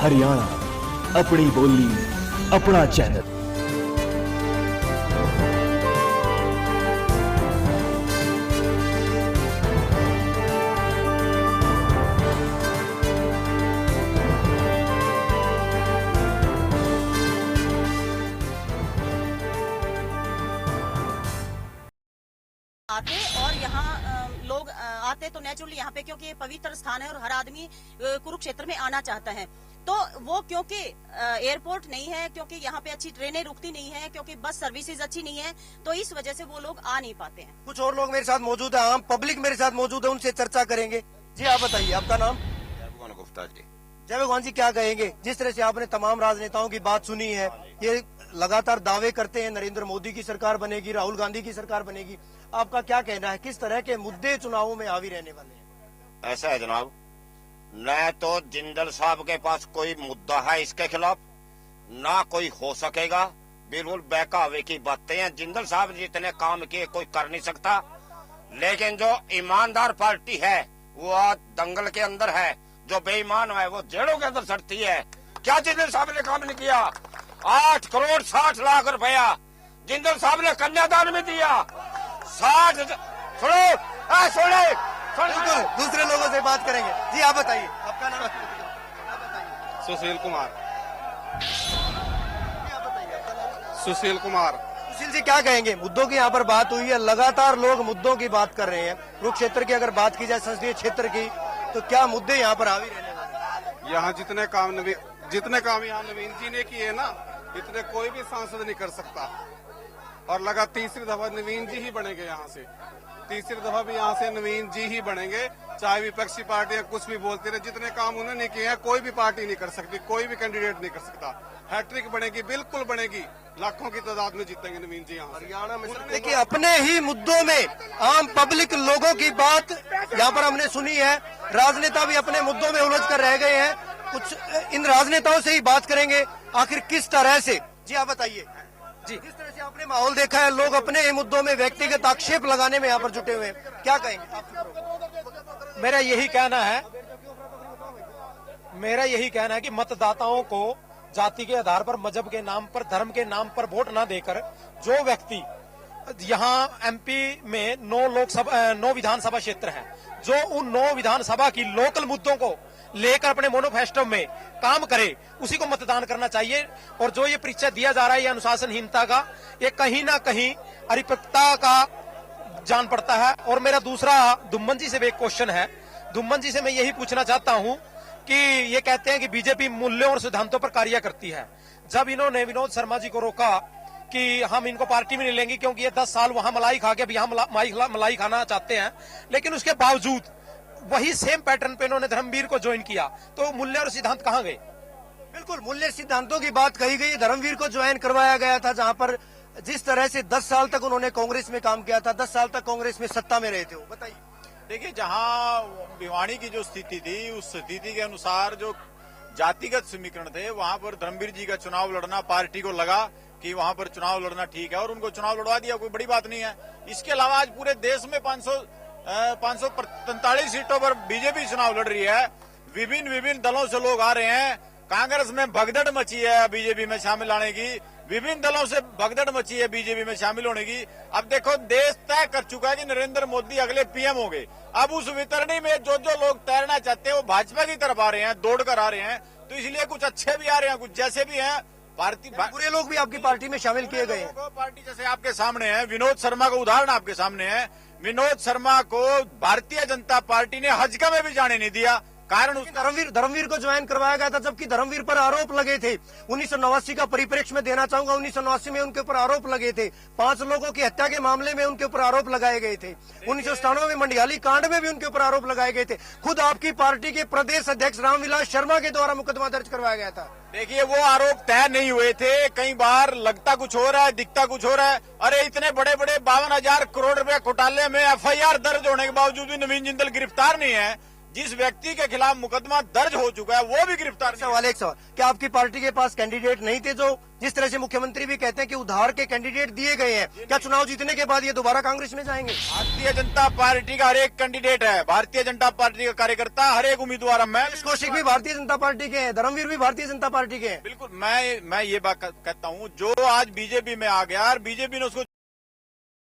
हरियाणा, अपनी बोली, अपना चैनल। आते और यहाँ लोग आते तो नेचुरली यहाँ पे, क्योंकि ये पवित्र स्थान है और हर आदमी कुरुक्षेत्र में आना चाहता है। तो वो क्योंकि एयरपोर्ट नहीं है, क्योंकि यहाँ पे अच्छी ट्रेनें रुकती नहीं है, क्योंकि बस सर्विसेज अच्छी नहीं है, तो इस वजह से वो लोग आ नहीं पाते हैं। कुछ और लोग मेरे साथ मौजूद है, आम पब्लिक मेरे साथ मौजूद है, उनसे चर्चा करेंगे। जी आप बताइए, आपका नाम? गुप्ता जी। जय भगवान जी, क्या कहेंगे? जिस तरह से आपने तमाम राजनेताओं की बात सुनी है, ये लगातार दावे करते हैं नरेंद्र मोदी की सरकार बनेगी, राहुल गांधी की सरकार बनेगी, आपका क्या कहना है? किस तरह के मुद्दे चुनावों में हावी रहने वाले हैं? ऐसा है जनाब, न तो जिंदल साहब के पास कोई मुद्दा है इसके खिलाफ, ना कोई हो सकेगा। बिल्कुल बहकावे की बातें हैं। जिंदल साहब जितने काम किए कोई कर नहीं सकता, लेकिन जो ईमानदार पार्टी है वो आज दंगल के अंदर है, जो बेईमान है वो जेलों के अंदर सड़ती है। क्या जिंदल साहब ने काम नहीं किया? 8 करोड़ 60 लाख रुपया जिंदल साहब ने कन्यादान में दिया। 60 सुनो बिल्कुल, दूसरे लोगों से बात करेंगे। जी आप बताइए, आपका नाम? सुशील कुमार। सुशील कुमार। सुशील जी, क्या कहेंगे? मुद्दों की यहाँ पर बात हुई है, लगातार लोग मुद्दों की बात कर रहे हैं। कुरुक्षेत्र की अगर बात की जाए, संसदीय क्षेत्र की, तो क्या मुद्दे यहाँ पर हावी रहने वाले? यहाँ जितने काम यहाँ नवीन जी ने किए ना, इतने कोई भी सांसद नहीं कर सकता। और लगा तीसरी दफा नवीन जी ही बनेंगे यहाँ से, तीसरी दफा भी यहाँ से नवीन जी ही बनेंगे, चाहे विपक्षी पार्टियां कुछ भी बोलती रहे। जितने काम उन्होंने किए हैं कोई भी पार्टी नहीं कर सकती, कोई भी कैंडिडेट नहीं कर सकता। हैट्रिक बनेगी, बिल्कुल बनेगी, लाखों की तादाद में जीतेंगे नवीन जी यहाँ हरियाणा में। देखिए, अपने ही मुद्दों में आम पब्लिक लोगों की बात यहाँ पर हमने सुनी है। राजनेता भी अपने मुद्दों में उलझ कर रह गए हैं। कुछ इन राजनेताओं से ही बात करेंगे, आखिर किस तरह से। जी आप बताइए। जी, जिस तरह से आपने माहौल देखा है, लोग अपने ही मुद्दों में व्यक्तिगत आक्षेप लगाने में यहाँ पर जुटे हुए हैं, क्या कहेंगे? मेरा यही कहना है कि मतदाताओं को जाति के आधार पर, मजहब के नाम पर, धर्म के नाम पर वोट न देकर, जो व्यक्ति यहाँ एमपी में 9 विधानसभा क्षेत्र हैं, जो उन 9 विधानसभा की लोकल मुद्दों को लेकर अपने मैनिफेस्टो में काम करे, उसी को मतदान करना चाहिए। और जो ये परिचय दिया जा रहा है, ये अनुशासनहीनता का, ये कहीं ना कहीं अरिपकता का जान पड़ता है। और मेरा दूसरा धुम्मन जी से भी एक क्वेश्चन है। धुम्मन जी से मैं यही पूछना चाहता हूं कि ये कहते हैं कि बीजेपी मूल्यों और सिद्धांतों पर कार्य करती है। जब इन्होंने विनोद शर्मा जी को रोका कि हम इनको पार्टी में नहीं लेंगे क्योंकि ये 10 साल वहां मलाई खा के अब यहाँ मलाई खाना चाहते हैं, लेकिन उसके बावजूद वही सेम पैटर्न पे इन्होंने धर्मवीर को ज्वाइन किया, तो मूल्य और सिद्धांत कहाँ गए? बिल्कुल, मूल्य सिद्धांतों की बात कही गई। धर्मवीर को ज्वाइन करवाया गया था, जहां पर जिस तरह से 10 साल तक उन्होंने कांग्रेस में काम किया था, 10 साल तक कांग्रेस में सत्ता में रहे थे। वो बताइए। देखिए, जहां भिवानी की जो स्थिति थी, उस स्थिति के अनुसार जो जातिगत समीकरण थे, वहां पर धर्मवीर जी का चुनाव लड़ना, पार्टी को लगा कि वहां पर चुनाव लड़ना ठीक है और उनको चुनाव लड़वा दिया, कोई बड़ी बात नहीं है। इसके अलावा आज पूरे देश में 543 सीटों पर बीजेपी चुनाव लड़ रही है। विभिन्न दलों से लोग आ रहे हैं। कांग्रेस में भगदड़ मची है बीजेपी में शामिल आने की, विभिन्न दलों से भगदड़ मची है बीजेपी में शामिल होने की। अब देखो, देश तय कर चुका है कि नरेंद्र मोदी अगले पीएम होंगे। अब उस वितरणी में जो लोग तैरना चाहते हैं वो भाजपा की तरफ आ रहे हैं, दौड़ कर आ रहे हैं। तो इसलिए कुछ अच्छे भी आ रहे हैं, कुछ जैसे भी हैं। बुरे लोग भी आपकी पार्टी में शामिल किए गए हैं। पार्टी जैसे आपके सामने है, विनोद शर्मा का उदाहरण आपके सामने है। विनोद शर्मा को भारतीय जनता पार्टी ने हजका में भी जाने नहीं दिया। कारण उस धर्मवीर को ज्वाइन करवाया गया था, जबकि धर्मवीर पर आरोप लगे थे। 1989 का परिप्रेक्ष्य में देना चाहूंगा। 1989 में उनके ऊपर आरोप लगे थे, 5 लोगों की हत्या के मामले में उनके ऊपर आरोप लगाए गए थे। 1997 में मंडियाली कांड में भी उनके ऊपर आरोप लगाए गए थे। खुद आपकी पार्टी के प्रदेश अध्यक्ष रामविलास शर्मा के द्वारा मुकदमा दर्ज करवाया गया था। देखिए, वो आरोप तय नहीं हुए थे। कई बार लगता कुछ हो रहा है, दिखता कुछ हो रहा है। अरे इतने बड़े 52,000 करोड़ रुपए घोटाले में FIR दर्ज होने के बावजूद भी नवीन जिंदल गिरफ्तार नहीं है। जिस व्यक्ति के खिलाफ मुकदमा दर्ज हो चुका है वो भी गिरफ्तार नहीं है। सवाल एक सवाल, क्या आपकी पार्टी के पास कैंडिडेट नहीं थे? जो जिस तरह से मुख्यमंत्री भी कहते हैं कि उधार के कैंडिडेट दिए गए हैं, क्या चुनाव जीतने के बाद ये दोबारा कांग्रेस में जाएंगे? भारतीय जनता पार्टी का हर एक कैंडिडेट है, भारतीय जनता पार्टी का कार्यकर्ता, हर एक उम्मीदवार है। मैं कौशिक भी भारतीय जनता पार्टी के हैं, धर्मवीर भी भारतीय जनता पार्टी के हैं। बिल्कुल, मैं ये बात कहता हूँ, जो आज बीजेपी में आ गया और बीजेपी ने उसको